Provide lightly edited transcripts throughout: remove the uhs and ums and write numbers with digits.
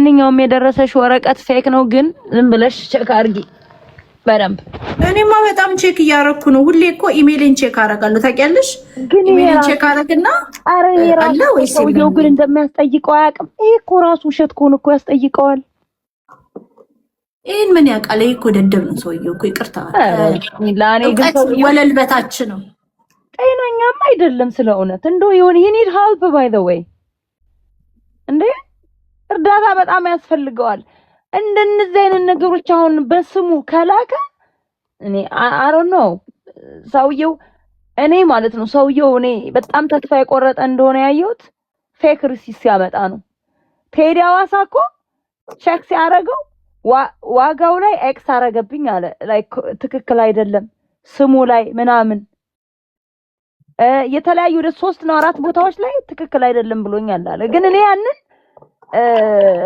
ማንኛውም የደረሰሽ ወረቀት ፌክ ነው፣ ግን ዝም ብለሽ ቼክ አድርጊ በደንብ። እኔማ በጣም ቼክ እያደረኩ ነው። ሁሌ እኮ ኢሜይልን ቼክ አደርጋለሁ ታውቂያለሽ። ኢሜይልን ቼክ አደርግና አለ ወይስ ሰውየው ግን እንደሚያስጠይቀው አያውቅም። ይሄ እኮ ራሱ ውሸት ከሆነ እኮ ያስጠይቀዋል። ይሄን ምን ያውቃል? ይሄ እኮ ደደብ ነው ሰውየው እኮ። ይቅርታ ለኔ ግን ወለል በታች ነው። ጤናኛም አይደለም ስለ እውነት። እንደው ይሁን you need help by the way እንዴ እርዳታ በጣም ያስፈልገዋል። እንደነዚህ አይነት ነገሮች አሁን በስሙ ከላከ እኔ I don't know ሰውየው እኔ ማለት ነው ሰውየው እኔ በጣም ተስፋ የቆረጠ እንደሆነ ያየሁት ፌክ ሪሲት ሲያመጣ ነው። ቴዲ አዋሳ እኮ ቼክ ሲያደርገው ዋጋው ላይ ኤክስ አረገብኝ አለ። ላይክ ትክክል አይደለም ስሙ ላይ ምናምን የተለያዩ ወደ 3 እና 4 ቦታዎች ላይ ትክክል አይደለም ብሎኛል አለ። ግን እኔ ያንን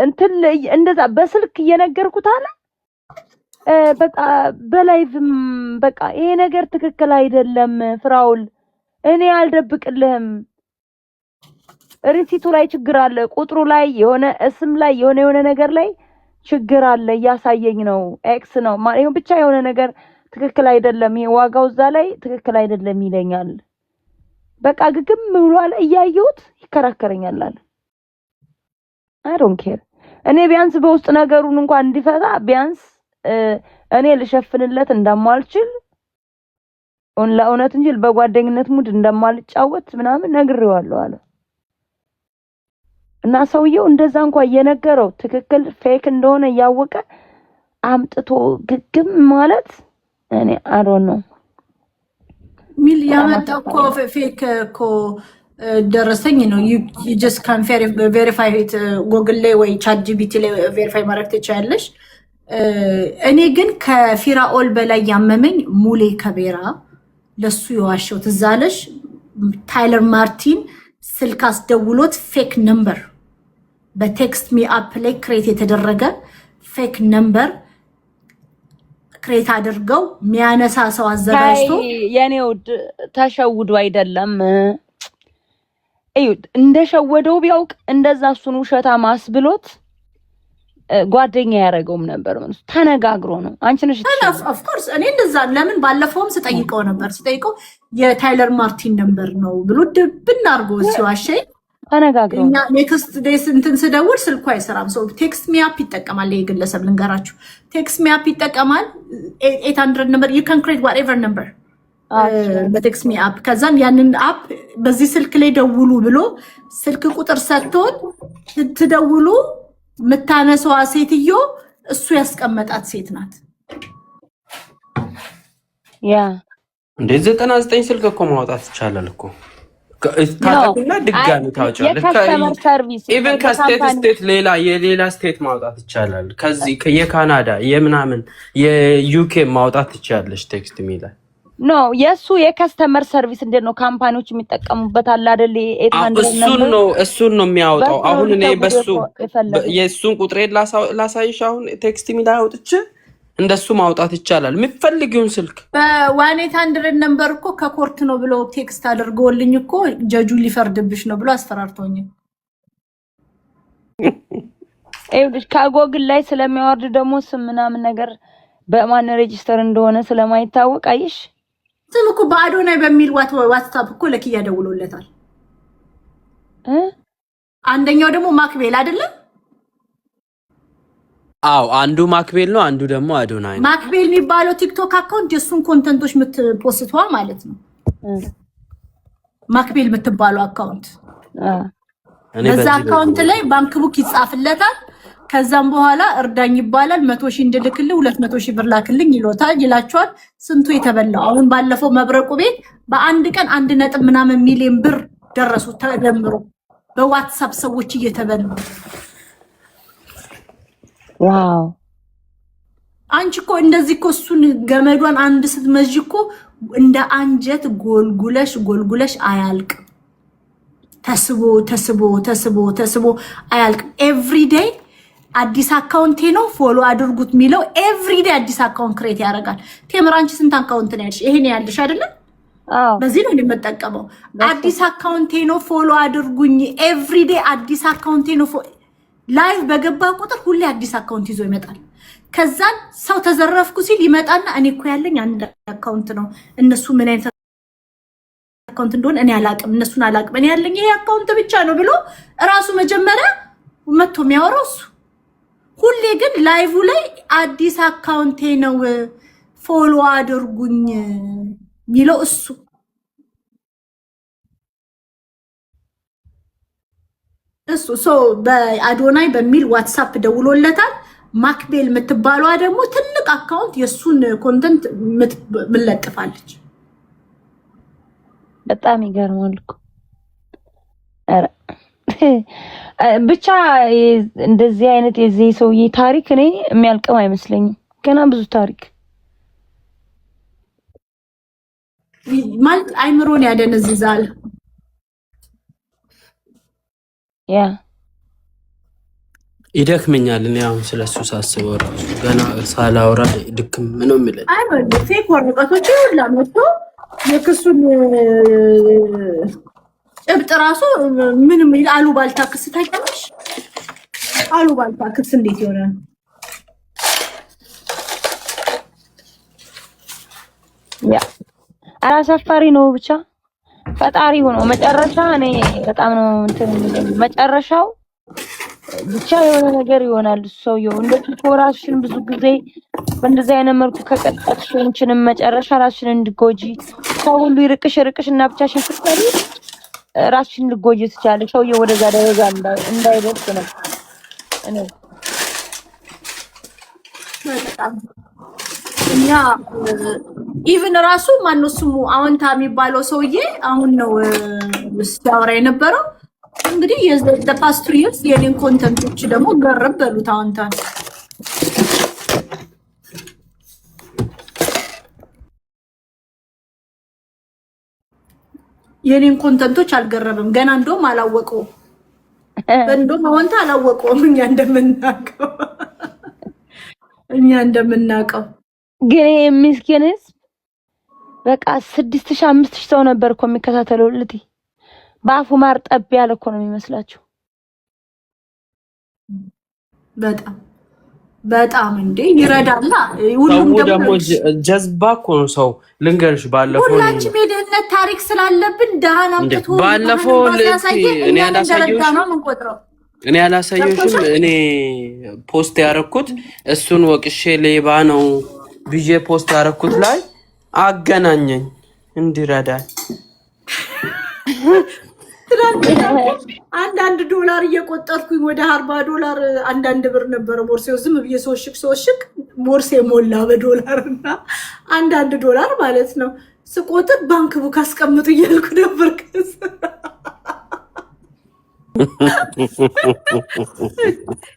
እንትን እንደዛ በስልክ እየነገርኩት አለ በቃ በላይቭም በቃ ይሄ ነገር ትክክል አይደለም ፍራውል እኔ አልደብቅልህም ሪሲቱ ላይ ችግር አለ፣ ቁጥሩ ላይ የሆነ እስም ላይ የሆነ ነገር ላይ ችግር አለ እያሳየኝ ነው ኤክስ ነው ማለት ብቻ የሆነ ነገር ትክክል አይደለም፣ ይሄ ዋጋው እዛ ላይ ትክክል አይደለም ይለኛል። በቃ ግግም ብሎ አለ እያየሁት ይከራከረኛል አለ። I don't care እኔ ቢያንስ በውስጥ ነገሩን እንኳን እንዲፈታ ቢያንስ እኔ ልሸፍንለት እንደማልችል ለእውነት እንጂ በጓደኝነት ሙድ እንደማልጫወት ምናምን ነግሬዋለሁ አለ። እና ሰውየው እንደዛ እንኳን እየነገረው ትክክል ፌክ እንደሆነ ያወቀ አምጥቶ ግግም ማለት እኔ I don't know ሚል ያመጣው እኮ ፌክ እኮ ደረሰኝ ነው። you just can verify it Google ላይ ወይ ChatGPT ላይ verify ማድረግ ትችያለሽ። እኔ ግን ከፊራኦል በላይ ያመመኝ ሙሌ ከቤራ ለሱ የዋሸው ትዛለሽ። ታይለር ማርቲን ስልክ አስደውሎት ፌክ ነምበር በቴክስት ሚ አፕ ላይ ክሬት የተደረገ ፌክ ነምበር ክሬት አድርገው ሚያነሳ ሰው አዘጋጅቶ የኔው ተሸውዶ አይደለም እዩት እንደሸወደው ቢያውቅ እንደዛ እሱን ውሸታ ማስብሎት ጓደኛ ያረጋውም ነበር ማለት ተነጋግሮ ነው። አንቺ ነሽ of course እኔ እንደዛ ለምን ባለፈውም ስጠይቀው የታይለር ማርቲን ነምበር ነው ብሎ ድብና አርጎ ሲዋሸኝ ተነጋግሮ እኛ ኔክስት ዴይስ እንትን ስደውል ስልኩ አይሰራም። ሶ ቴክስት ሚ አፕ ይጠቀማል። የግለሰብ ልንገራችሁ ቴክስት ሚ አፕ ይጠቀማል 800 ነምበር you can create whatever number በቴክስት ሚ አፕ ከዛን ያንን አፕ በዚህ ስልክ ላይ ደውሉ ብሎ ስልክ ቁጥር ሰጥቶን ትደውሉ ምታነሳዋ ሴትዮ እሱ ያስቀመጣት ሴት ናት። ያ እንደ 99 ስልክ እኮ ማውጣት ይቻላል እኮ ታታቁና ድጋሚ ታውጫለሽ። የከስተመር ሰርቪስ ኢቭን ከስቴት የሌላ ስቴት ማውጣት ይቻላል። ከዚህ የካናዳ የምናምን የዩኬ ማውጣት ይቻላልሽ ቴክስት ሚላ ኖ የሱ የከስተመር ሰርቪስ እንደነው ካምፓኒዎች የሚጠቀሙበት አለ አይደል? እሱን ነው የሚያወጣው። አሁን እኔ በሱ የሱን ቁጥሬን ላሳይሽ። አሁን ቴክስት ሚላ አውጥቼ እንደሱ ማውጣት ይቻላል። የምትፈልጊውን ስልክ በ1800 ነምበር እኮ ከኮርት ነው ብሎ ቴክስት አድርጎልኝ እኮ ጀጁ ሊፈርድብሽ ነው ብሎ አስፈራርቶኝ አይውልሽ ከጎግል ላይ ስለሚያወርድ ደግሞ ስም ምናምን ነገር በማን ሬጂስተር እንደሆነ ስለማይታወቅ አይሽ ስም እኮ በአዶናይ በሚል ዋትስአፕ እኮ ለኪያ ደውሎለታል። አንደኛው ደግሞ ማክቤል አይደለም? አው አንዱ ማክቤል ነው፣ አንዱ ደግሞ አዶናይ ነው። ማክቤል የሚባለው ቲክቶክ አካውንት የሱን ኮንተንቶች የምትፖስተዋ ማለት ነው። ማክቤል የምትባለው አካውንት በዛ አካውንት ላይ ባንክ ቡክ ይጻፍለታል። ከዛም በኋላ እርዳኝ ይባላል። 100,000 እንድልክልህ 200,000 ብር ላክልኝ ይላቸዋል። ስንቱ የተበላው አሁን ባለፈው መብረቁ ቤት በአንድ ቀን 1 ምናምን ሚሊዮን ብር ደረሱ ተደምሮ በዋትስአፕ ሰዎች እየተበሉ። ዋው አንቺ እኮ እንደዚህ እኮ እሱን ገመዷን አንድ ስትመዥ እኮ እንደ አንጀት ጎልጉለሽ አያልቅም። ተስቦ አያልቅም። ኤቭሪዴይ አዲስ አካውንቴ ነው ፎሎ አድርጉት ሚለው ኤቭሪዴይ አዲስ አካውንት ክሬት ያደርጋል። ቴምር አንቺ ስንት አካውንት ነው ያልሽ? ይሄን ያልሽ አይደለም? በዚህ ነው የምጠቀመው። አዲስ አካውንቴ ነው ፎሎ አድርጉኝ ኤቭሪዴይ አዲስ አካውንቴ ነው ላይቭ በገባ ቁጥር ሁሌ አዲስ አካውንት ይዞ ይመጣል። ከዛን ሰው ተዘረፍኩ ሲል ይመጣና እኔ እኮ ያለኝ አንድ አካውንት ነው፣ እነሱ ምን አይነት አካውንት እንደሆነ እኔ አላቅም፣ እነሱን አላቅም፣ እኔ ያለኝ ይሄ አካውንት ብቻ ነው ብሎ ራሱ መጀመሪያ መጥቶ የሚያወራው እሱ። ሁሌ ግን ላይቭ ላይ አዲስ አካውንቴ ነው ፎሎ አድርጉኝ የሚለው እሱ። በአዶናይ በሚል ዋትሳፕ ደውሎለታል። ማክቤል የምትባለዋ ደግሞ ትልቅ አካውንት የሱን ኮንተንት ምለጥፋለች። በጣም ይገርማል እኮ ብቻ እንደዚህ አይነት የዚህ ሰውዬ ታሪክ እኔ የሚያልቅም አይመስለኝም። ገና ብዙ ታሪክ ማለት አይምሮን ያደነዝዛል። ያ ይደክመኛል። እኔ አሁን ስለሱ ሳስበው ራሱ ገና ሳላወራ ድክም ምንም ይለኝ። አይ ፌክ ወረቀቶች ሁላ መጥቶ የክሱን ጭብጥ ራሱ ምንም አሉባልታ ክስ ታውቂያለሽ? አሉባልታ ክስ እንዴት ይሆናል? ያ አሳፋሪ ነው። ብቻ ፈጣሪ ሆኖ መጨረሻ እኔ በጣም ነው እንትን መጨረሻው ብቻ የሆነ ነገር ይሆናል። ሰውየው እንደዚህ ራስሽን ብዙ ጊዜ በእንደዚህ አይነት መልኩ ከቀጠቅሽ እንችንም መጨረሻ ራስሽን እንድትጎጂ ሰው ሁሉ ይርቅሽ እና ብቻሽን ስትቀሪ ራስሽን ልትጎጂ ትችያለሽ። ሰውየው ወደዛ ደረጃ እንዳይደርስ ነው እኔ በጣም እኛ ኢቭን ራሱ ማነው ስሙ አዎንታ የሚባለው ሰውዬ አሁን ነው ሲያወራ የነበረው። እንግዲህ የፓስት ይርስ የኔን ኮንተንቶች ደግሞ ገረብ በሉት አዎንታ የኔን ኮንተንቶች አልገረብም ገና እንደውም አላወቀውም። እንደውም አዎንታ አላወቀውም እኛ እንደምናውቀው ግን ምስኪን ህዝብ በቃ 6000 5000 ሰው ነበር እኮ የሚከታተለው ልቲ በአፉ ማር ጠብ ያለ እኮ ነው የሚመስላችሁ። በጣም እንዴ ይረዳና ሁሉም ደግሞ ጀዝባ እኮ ነው ሰው ልንገርሽ። ባለፈው ሁላችንም የድህነት ታሪክ ስላለብን ደሃና አምጥቶ ባለፈው እኔ ያላሳየሽም እኔ ፖስት ያረኩት እሱን ወቅሼ ሌባ ነው ብዬ ፖስት ያረኩት ላይ አገናኘኝ እንዲረዳኝ አንዳንድ ዶላር እየቆጠርኩኝ ወደ $40 አንዳንድ ብር ነበር ቦርሴው ዝም ብዬ ሶሽክ ቦርሴ ሞላ በዶላርና አንዳንድ ዶላር ማለት ነው። ስቆጥር ባንክ ቡክ አስቀምጡ እያልኩ ነበር።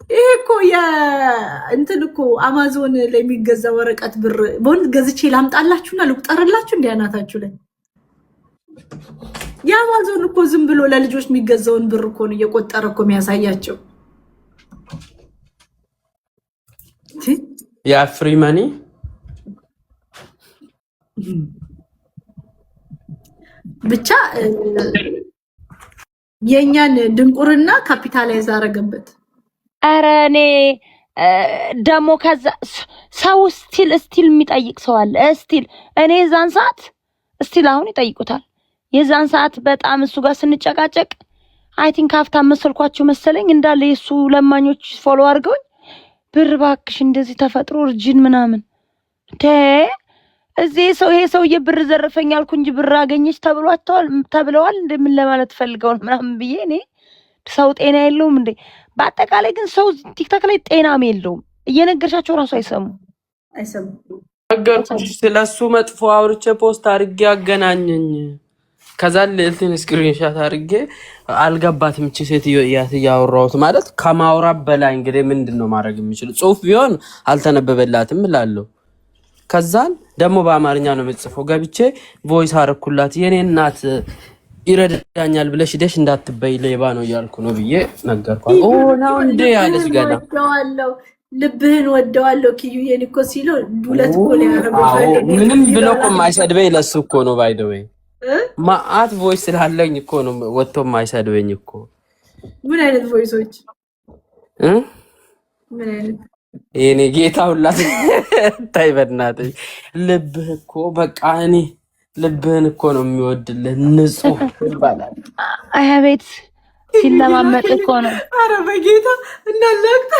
ይሄ እኮ እንትን እኮ አማዞን ላይ የሚገዛ ወረቀት ብር ቦንድ ገዝቼ ላምጣላችሁና ልቁጠርላችሁ እንዲያናታችሁ ላይ የአማዞን እኮ ዝም ብሎ ለልጆች የሚገዛውን ብር እኮ ነው እየቆጠረ እኮ የሚያሳያቸው። ያ ፍሪ ማኒ ብቻ የኛን ድንቁርና ካፒታላይዝ አረገበት። ኧረ እኔ ደሞ ከዛ ሰው ስቲል የሚጠይቅ ሰው አለ። እኔ ዛን ሰዓት አሁን ይጠይቁታል። የዛን ሰዓት በጣም እሱ ጋር ስንጨቃጨቅ አይ ቲንክ ሀብታም መሰልኳቸው መሰለኝ እንዳለ የሱ ለማኞች ፎሎ አድርገውኝ ብር ባክሽ እንደዚህ ተፈጥሮ እርጅን ምናምን እዚህ ሰው ይሄ ሰውዬ ብር ዘረፈኝ አልኩ እንጂ ብር አገኘች ተብለዋል እንደምን ለማለት ፈልገው ምናምን ብዬ እኔ ሰው ጤና የለውም እንዴ? በአጠቃላይ ግን ሰው ቲክቶክ ላይ ጤናም የለውም። እየነገርሻቸው ራሱ አይሰሙ። ነገርኩሽ ስለሱ መጥፎ አውርቼ ፖስት አድርጌ አገናኘኝ። ከዛ ለልትን ስክሪንሻት አድርጌ አልገባትም እቺ ሴትዮ ያወራሁት ማለት ከማውራት በላይ እንግዲህ ምንድነው ማድረግ የሚችል ጽሁፍ ቢሆን አልተነበበላትም እላለሁ። ከዛን ደግሞ በአማርኛ ነው የምጽፈው ገብቼ ቮይስ አረኩላት። የኔ እናት ይረዳኛል ብለሽ ደሽ እንዳትበይ ሌባ ነው እያልኩ ነው ብዬ ነገርኳት። ነው እንዴ ያለች ገና ልብህን ወደዋለሁ ኪዩዬን እኮ ሲሉ ዱለት እኮ ነው ያረጋው። ምንም ብሎ እኮ የማይሰድበኝ ለሱ እኮ ነው ባይ ዘ ዌይ ማአት ቮይስ ስላለኝ እኮ ነው ወጥቶ የማይሰድበኝ እኮ። ምን አይነት ቮይሶች? የኔ ጌታ ሁላት ታይ በእናትህ ልብህ እኮ በቃ እኔ ልብህን እኮ ነው የሚወድልህ ንጹህ ይባላል። አቤት ሲለማመጥ እኮ ነው። ኧረ በጌታ እናላክተ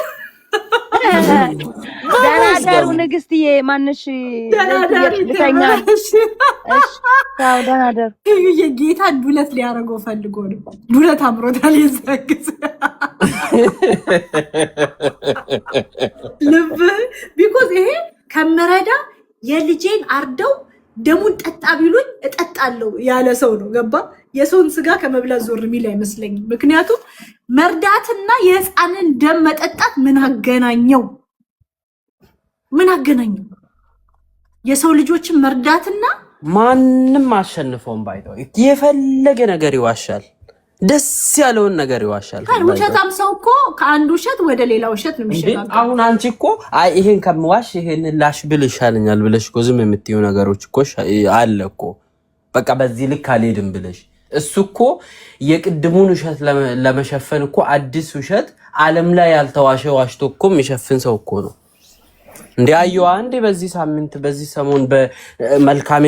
ደናደሩ ንግስትዬ ማንሽ ልተኛል። እሺ ታው ደናደሩ የጌታ ዱለት ሊያረገው ፈልጎ ነው። ዱለት አምሮታል ይዘግዝ ልብ ቢኮዝ ይሄ ከመረዳ የልጄን አርደው ደሙን ጠጣ ቢሉኝ እጠጣለሁ ያለ ሰው ነው። ገባ? የሰውን ስጋ ከመብላት ዞር የሚል አይመስለኝም። ምክንያቱም መርዳትና የህፃንን ደም መጠጣት ምን አገናኘው? ምን አገናኘው? የሰው ልጆችን መርዳትና ማንም አሸንፈውም ባይተው የፈለገ ነገር ይዋሻል። ደስ ያለውን ነገር ይዋሻል። ውሸታም ሰው እኮ ከአንድ ውሸት ወደ ሌላ ውሸት ነው የሚሸጋገረው። አሁን አንቺ እኮ አይ ይሄን ከምዋሽ ይሄን ላሽ ብል ይሻለኛል ብለሽ እኮ ዝም የምትይው ነገሮች እኮ አለ እኮ። በቃ በዚህ ልክ አልሄድም ብለሽ እሱ እኮ የቅድሙን ውሸት ለመሸፈን እኮ አዲስ ውሸት ዓለም ላይ ያልተዋሸ ዋሽቶ እኮ የሚሸፍን ሰው እኮ ነው። እንዴ አየዋ አንዴ በዚህ ሳምንት በዚህ ሰሞን በመልካሜ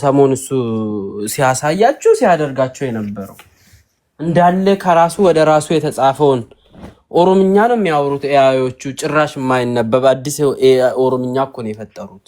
ሰሞን እሱ ሲያሳያችሁ ሲያደርጋቸው የነበረው እንዳለ ከራሱ ወደ ራሱ የተጻፈውን ኦሮምኛ ነው የሚያወሩት ኤአዮቹ። ጭራሽ የማይነበብ አዲስ ኦሮምኛ እኮ ነው የፈጠሩት።